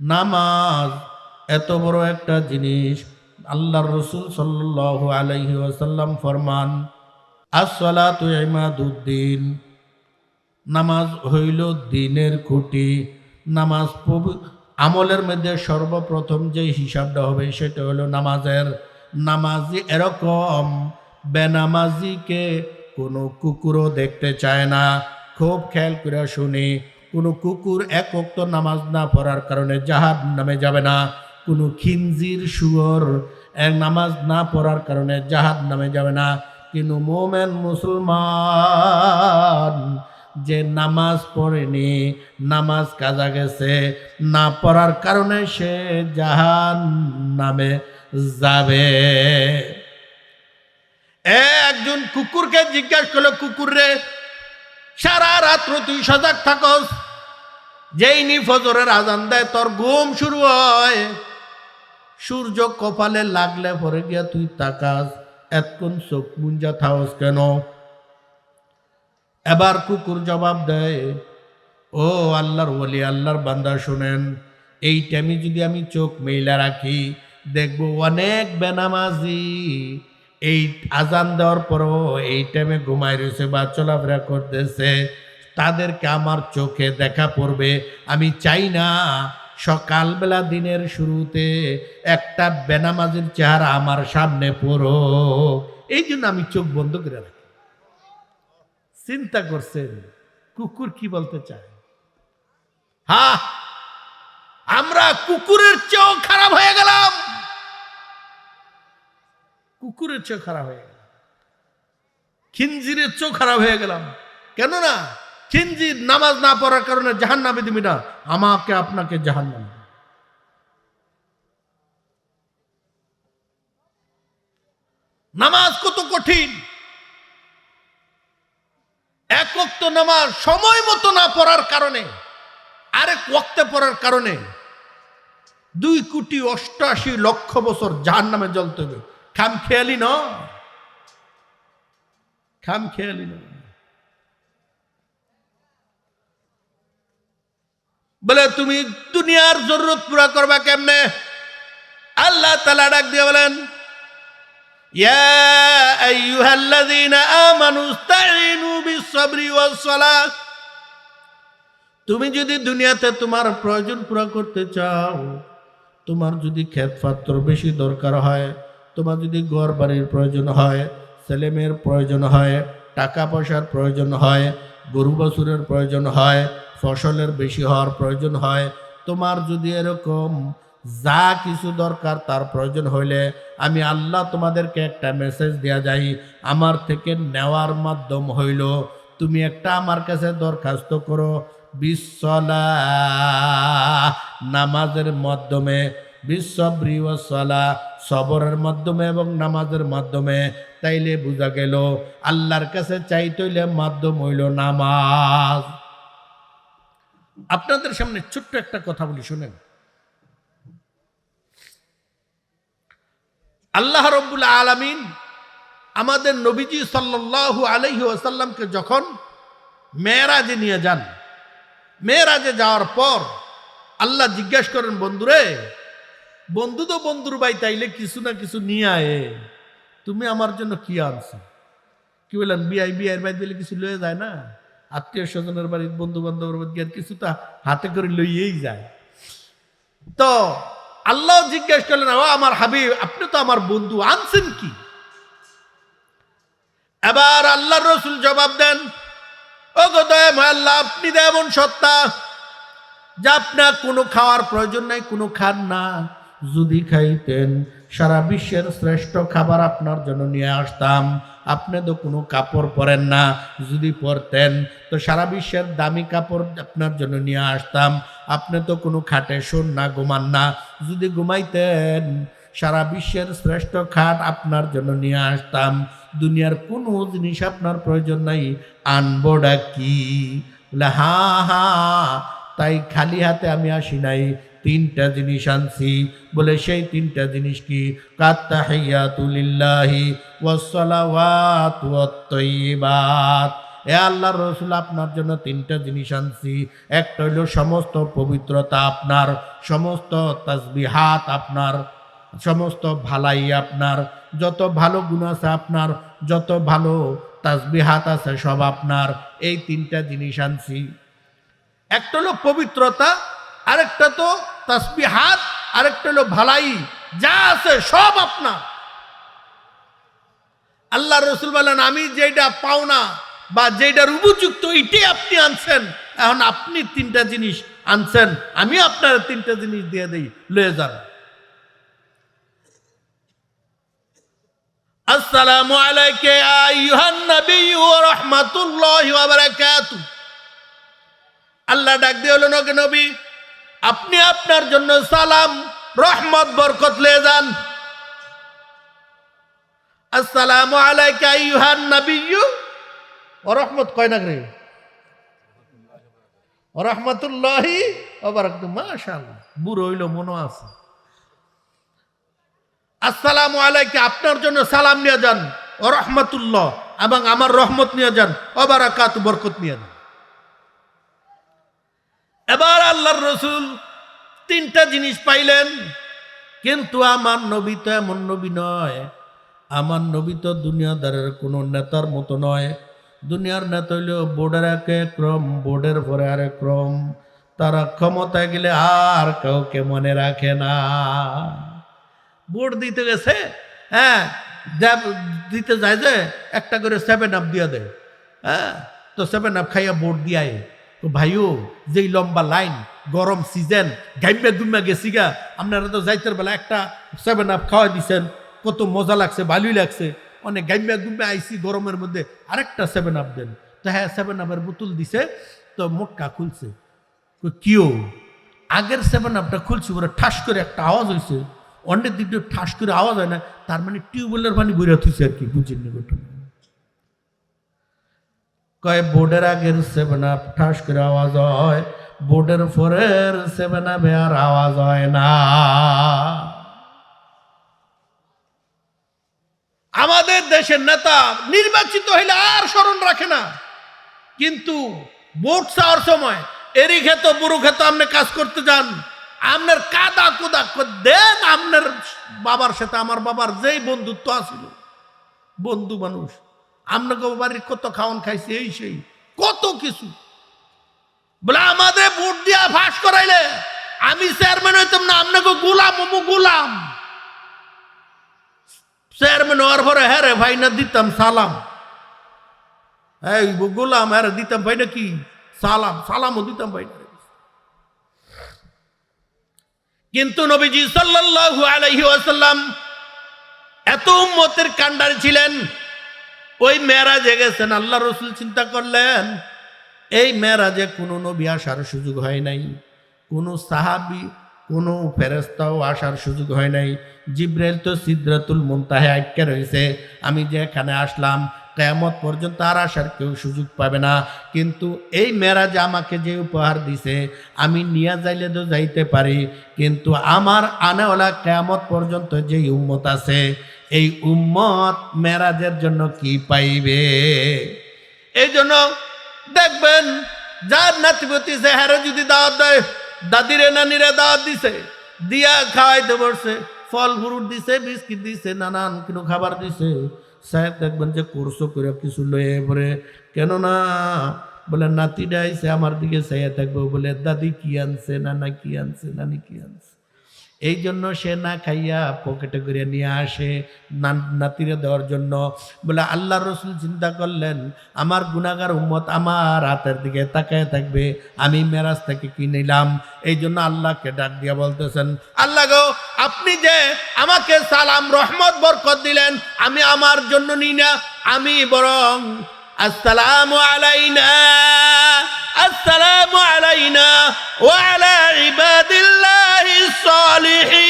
নামাজ এত বড় একটা জিনিস, আল্লাহর রাসূল সাল্লাল্লাহু আলাইহি ওয়াসাল্লাম ফরমান, আসসালাতু ইমাদুদ্দিন, নামাজ হইল দ্বীনের খুঁটি। নামাজ আমলের মধ্যে সর্বপ্রথম যে হিসাবটা হবে সেটা হলো নামাজের। নামাজি এরকম, বেনামাজিকে কোনো কুকুরও দেখতে চায় না। খুব খেয়াল করে শুনি, কোনো কুকুর এক ওয়াক্ত নামাজ না পড়ার কারণে জাহান্নামে যাবে না। কোনো খিনজির শুয়োর এক নামাজ না পড়ার কারণে জাহান্নামে যাবে না। কিন্তু মোমেন মুসলমান যে নামাজ পড়েনি, নামাজ কাজা গেছে, না পড়ার কারণে সে জাহান্নামে যাবে। একজন কুকুরকে জিজ্ঞাসা করলো, কুকুর রে, সারা রাত্র তুই সজাগ থাকস, যেই নি ফজরের আজান দেয় তোর ঘুম শুরু হয়, সূর্য কপালে লাগলে পরে গিয়া তুই তাকাস, এতক্ষণ চোখ মুঞ্জা থাকস কেন? এবার কুকুর জবাব দেয়, ও আল্লাহর ওলি, আল্লাহর বান্দা শোনেন, এই টাইমে যদি আমি চোখ মেইলা রাখি, দেখব অনেক বেনামাজি এই আজান দেওয়ার পরও এই টাইমে ঘুমায় রয়েছে বা চলাফেরা করতেছে, তাদেরকে আমার চোখে দেখা পড়বে। আমি চাই না সকালবেলা দিনের শুরুতে একটা বেনামাজির চেহারা আমার সামনে পড়ো, এই জন্য আমি চোখ বন্ধ করে রাখি। চিন্তা করছেন কুকুর কি বলতে চায়? হ্যাঁ, আমরা কুকুরের চেয়েও খারাপ হয়ে গেলাম, কুকুরের চেয়েও খারাপ হয়ে গেলাম, খিনজিরের চেয়েও খারাপ হয়ে গেলাম। কেন না? খিনজির নামাজ না পড়ার কারণে জাহান্নামে দিবি না, আমাকে আপনাকে জাহান্নামে। নামাজ কত কঠিন! এক ওয়াক্ত নামাজ সময় মতো না পড়ার কারণে, আরেক ওয়াক্তে পড়ার কারণে 2,88,00,000 বছর জাহান্নামে জ্বলতে হবে। খাম খেয়ালি ন, খাম খেয়ালি না। বলে তুমি দুনিয়ার জরুরত পুরা করবা কেমনে? আল্লাহ তাআলা ডাক দিয়ে বলেন, ইয়া আইয়ুহাল্লাযীনা আমানু ইসতাঈনু বিস-সাবরি ওয়াস-সালাহ। তুমি যদি দুনিয়াতে তোমার প্রয়োজন পুরা করতে চাও, তোমার যদি ক্ষেতপাত্র বেশি দরকার হয়, তোমার যদি ঘর বাড়ির প্রয়োজন হয়, ছেলে মেয়ের প্রয়োজন হয়, টাকা পয়সার প্রয়োজন হয়, গরু বাছুরের প্রয়োজন হয়, ফসলের বেশি হওয়ার প্রয়োজন হয়, তোমার যদি এরকম যা কিছু দরকার তার প্রয়োজন হইলে আমি আল্লাহ তোমাদেরকে একটা মেসেজ দেয়া যাই, আমার থেকে নেওয়ার মাধ্যম হইল তুমি একটা আমার কাছে দরখাস্ত করো বিসসালাহ, নামাজের মাধ্যমে, বিসসবরি ওয়াস-সালাহ, সবরের মাধ্যমে এবং নামাজের মাধ্যমে। তাইলে বোঝা গেল আল্লাহর কাছে চাইতে হইলে মাধ্যম হইল নামাজ। আপনাদের সামনে ছোট্ট একটা কথা বলি, শুনেন। আল্লাহ রাব্বুল আলামিন আমাদের নবীজি সাল্লাল্লাহু আলাইহি ওয়াসাল্লামকে যখন মেরাজে নিয়ে যান, মেরাজে যাওয়ার পর আল্লাহ জিজ্ঞাসা করেন, বন্ধুরে, বন্ধু তো বন্ধুর ভাই, তাইলে কিছু না কিছু নিয়ে আয়ে, তুমি আমার জন্য কি আনছো? কি বললেন? বিয়ের বাড়ি দিলে কিছু লয়ে যায় না? আত্মীয় স্বজনের বাড়ি, বন্ধু বান্ধবের বাড়ি গিয়ে কিছু তো হাতে করে লইয়েই যায়। তো আল্লাহ জিজ্ঞেস করলেন, ও আমার হাবিব, আপনি তো আমার বন্ধু, আনছেন কি? এবার আল্লাহর রাসূল জবাব দেন, ও গো দয়াময় আল্লাহ, আপনি তো এমন সত্তা যে আপনার কোনো খাওয়ার প্রয়োজন নাই, কোনো খান না। যদি খাইতেন সারা বিশ্বের শ্রেষ্ঠ খাবার আপনার জন্য নিয়ে আসতাম। আপনি তো কোনো কাপড় পরেন না, যদি পরতেন তো সারা বিশ্বের দামি কাপড় আপনার জন্য নিয়ে আসতাম। আপনি তো কোনো খাটে শোন না, ঘুমান না, যদি ঘুমাইতেন সারা বিশ্বের শ্রেষ্ঠ খাট আপনার জন্য নিয়ে আসতাম। দুনিয়ার কোনো জিনিস আপনার প্রয়োজন নাই, আনবোটা কি? বলে হ্যাঁ হ্যাঁ, তাই খালি হাতে আমি আসি নাই, 3টা জিনিস আনছি। বলে সেই 3টা জিনিস কি? কাত্তাহিয়াতু লিল্লাহি ওয়াস-সালাওয়াতু ওয়াত-তাইয়্যিবাত। এ আল্লাহর রসুল আপনার জন্য তিনটা জিনিস আনছি। একটা হইল সমস্ত পবিত্রতা আপনার, সমস্ত তাসবিহাত আপনার, সমস্ত ভালাই আপনার, যত ভালো গুণ আছে আপনার, যত ভালো তাসবিহাত আছে সব আপনার। এই তিনটা জিনিস আনছি। একটা হলো পবিত্রতা, আরেকটা তো তাসবিহাত, আরেকটা হলো ভালাই, যা আছে সব আপনার। আল্লাহ রসুল বলেন আমি যেটা পাওনা বা যেটার উপযুক্ত এটাই আপনি আনছেন। এখন আপনি তিনটা জিনিস আনছেন, আমি আপনার তিনটা জিনিস দিয়ে দিই, লয়ে যান। আসসালামু আলাইকা ইয়া আইয়ুহান নবী ওয়া রাহমাতুল্লাহি ওয়া বারাকাতুহু। আল্লাহ ডাক দিয়ে হলো নগে নবী, আপনি আপনার জন্য সালাম রহমত বরকত লয়ে যান। আসসালামু আলাইকা আইয়ুহান নবী ওয়া রাহমাত কয় না রে, ওয়া রাহমাতুল্লাহি ওয়া বারাকাতুহু। মাশাআল্লাহ, বুড়ো হইল মনে আছে। আসসালামু আলাইকা আপনার জন্য সালাম নিয়ে যান, ওয়া রাহমাতুল্লাহ এবং আমার রহমত নিয়ে যান, ওয়া বারাকাতুহু বরকত নিয়ে যান। এবার আল্লাহর রসুল তিনটা জিনিস পাইলেন, কিন্তু আমার নবী তো এমন নবী নয়। আমার নবী তো দুনিয়াদারের কোনো নেতার মতো নয়। দুনিয়ার নেতা হইল বোর্ডের এক ক্রম, বোর্ডের পরে আরেক ক্রম। তারা ক্ষমতায় গেলে আর কাউকে মনে রাখে না। বোর্ড দিতে গেছে, হ্যাঁ দিতে যায় যে একটা করে 7 আপ দিয়ে দেয়। হ্যাঁ, তো 7 আপ খাইয়া বোর্ড দিয়ায়। তো ভাইও যেই লম্বা লাইন, গরম সিজন, গাইমা গুম্মা গেছি গা, আপনারা তো যাইতের বেলা একটা 7 আপ খাওয়া দিচ্ছেন, কত মজা লাগছে, ভালোই লাগছে। অনেক গাইমা গুম্মা আইসি গরমের মধ্যে, আরেকটা 7 আপ দেন। তো হ্যাঁ 7 আপের বোতল দিছে, তো মোটকা খুলছে। কিও আগের 7 আপটা খুলছে, ওরা ঠাস করে একটা আওয়াজ হয়েছে। অনেক দিকে ঠাস করে আওয়াজ হয় না, তার মানে টিউবওয়েলের পানি বইরা থুইছে আর কি, বুঝিনি ঘটনা। কয় বোর্ডের আগের 7 আপ ঠাস করে আওয়াজ হয়, বোর্ডের পরের 7 আপে আর আওয়াজ হয় না। আমাদের দেশের নেতা নির্বাচিত হইলে আর স্মরণ রাখে না, কিন্তু ভোট চাওয়ার সময় এরই ক্ষেত বুড়ো ক্ষেত আপনি কাজ করতে যান, আপনার কাদা কুদা দেন। আপনার বাবার সাথে আমার বাবার যেই বন্ধুত্ব আছিল, বন্ধু মানুষ, আপনাকে বাড়ির কত খাওয়ান খাইছে, এই সেই কত কিছু বলে আমাদের ভোট দিয়া ফাঁস করাইলে আমি চেয়ারম্যান হইতাম না, আপনাকে গোলাম অমু গোলাম। চেয়ারম্যান হওয়ার পরে হ্যাঁ রে ভাই না দিতাম সালাম, এই গোলাম হ্যাঁ দিতাম ভাই না কি সালাম, সালামও দিতাম ভাই না। কিন্তু নবীজি সাল্লাল্লাহু আলাইহি ওয়াসাল্লাম এত উম্মতের কান্ডার ছিলেন। ওই মেরাজে গেছেন, আল্লাহ রসুল চিন্তা করলেন এই মেরাজে কোনো নবী আসার সুযোগ হয় নাই, কোনো সাহাবী কোনো ফেরেশতাও আসার সুযোগ হয় নাই। জিব্রাইল তো সিদরাতুল মুনতাহা আটকে রয়েছে, আমি যে এখানে আসলাম কিয়ামত পর্যন্ত আর আসার কেউ সুযোগ পাবে না। কিন্তু এই মেরাজে আমাকে যে উপহার দিছে আমি নিয়ে যাইলে তো যাইতে পারি, কিন্তু আমার আনেওয়ালা কিয়ামত পর্যন্ত যে উম্মত আছে এই উম্মত মেরাজের জন্য কি পাইবে। এই জন্য দেখবেন যার নাতিপতি চেহারা যদি দাওয়াত দেয়, দাদিরে নানিরে দাওয়াত দিছে, দিয়া খাওয়াইতে বসছে, ফল ফ্রুট দিছে, বিস্কিট দিছে, নানান কোনো খাবার দিছে, সাহেব দেখবেন যে কোর্স করে কিছু লয়ে পরে, কেননা বলে নাতিটা আইছে আমার দিকে চাইয়া থাকবো, বলে দাদি কি আনছে, নানা কি আনছে, নানি কি আনছে। এই জন্য সে না খাইয়া পকেটে করে নিয়ে আসে নাতিরে দেওয়ার জন্য। বলে আল্লাহ রসুল চিন্তা করলেন আমার গুনাহগার উম্মত আমার হাতের দিকে তাকায় থাকবে, আমি মেরাজ থেকে কি নিলাম। এই জন্য আল্লাহকে ডাক দিয়া বলতেছেন, আল্লাহ গো আপনি যে আমাকে সালাম রহমত বরকত দিলেন, আমি আমার জন্য নিই না, আমি বরং আসসালামু আলাইনা আসসালামু আলাইনা ওয়া আলা ইবাদিল্লাহিস সালিহিন।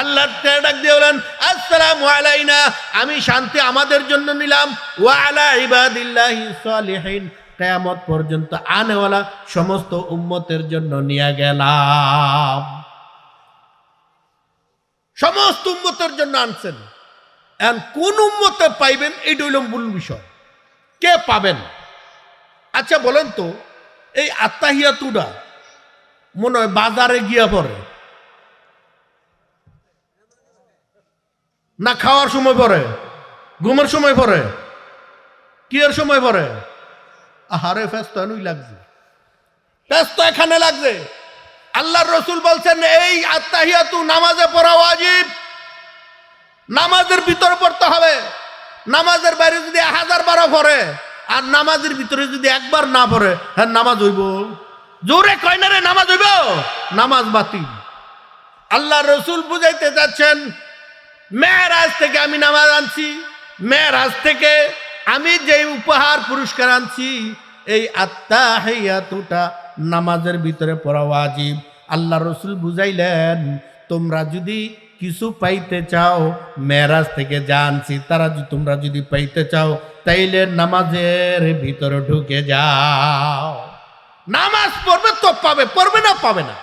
আল্লাহ ডাক দিয়ে বলেন আসসালামু আলাইনা, আমি শান্তি আমাদের জন্য নিলাম, ওয়া আলা ইবাদিল্লাহিস সালিহিন, কিয়ামত পর্যন্ত আনেওয়ালা সমস্ত উম্মতের জন্য নিয়ে গেলাম। সমস্ত উম্মতের জন্য আনছেন। এখন কোন উম্মতে পাইবেন এইটা হইল মূল বিষয়, কে পাবেন? আচ্ছা বলেন তো, এই আত্তাহিয়াতুটা মনে হয় বাজারে গিয়া পড়ে না খাওয়ার সময় পড়ে, ঘুমের সময় পড়ে, কি এর সময় পড়ে? আহারে ফেস তো এনুই লাগছে, ফেস তো এখানে লাগছে। আল্লাহর রসুল বলছেন এই আত্তাহিয়াতু নামাজে পড়া ওয়াজিব, নামাজের ভিতরে পড়তে হবে। নামাজের বাইরে যদি 1000 বার পড়ে আর নামাজের ভিতরে যদি একবার না পড়ে, হ্যাঁ নামাজ হইব? জোরে কয় না রে, নামাজ হইব? নামাজ বাতিল। আল্লাহ রসুল বুঝাইতে যাচ্ছেন মেরাজ থেকে আমি নামাজ আনছি, মেরাজ থেকে আমি যে উপহার পুরস্কার আনছি, এই আত্তাহিয়াতুটা নামাজের ভিতরে পড়া ওয়াজিব। আল্লাহ রসুল বুঝাইলেন তোমরা যদি কিছু পাইতে চাও মেরাজ থেকে জানছি, তারা তোমরা যদি পাইতে চাও তাইলে নামাজের ভিতরে ঢুকে যাও। নামাজ পড়বে তো পাবে, পড়বে না পাবে না।